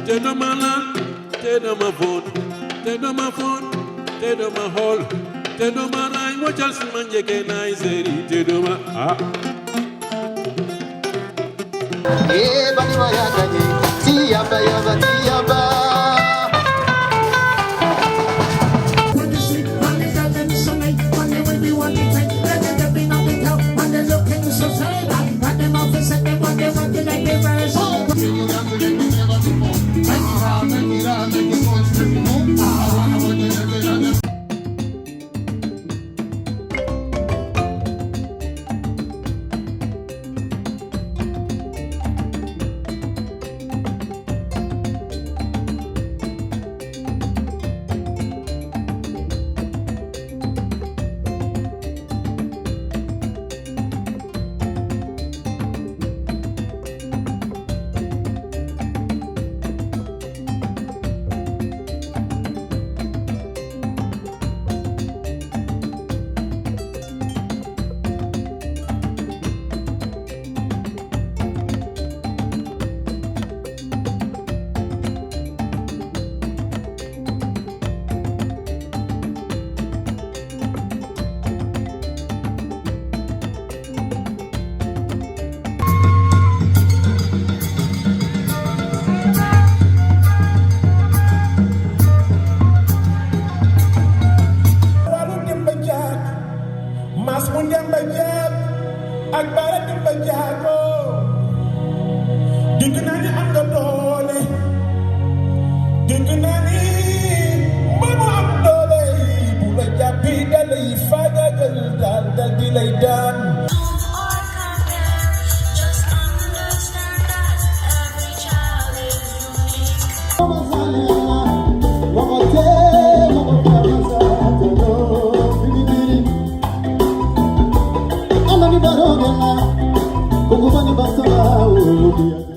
Take on my land, take on my phone, take on my phone, take on my hall, take on my line. What else man you can I say? Take on my bani waya kaje, tiyaba yaba tiyaba. Mas mundang bajak akbarat di bajago dikenani anga dole dikenani mama am dole bula japi dalay faga dal dilay dan. Just understand that every child is unique. Kugubani basaba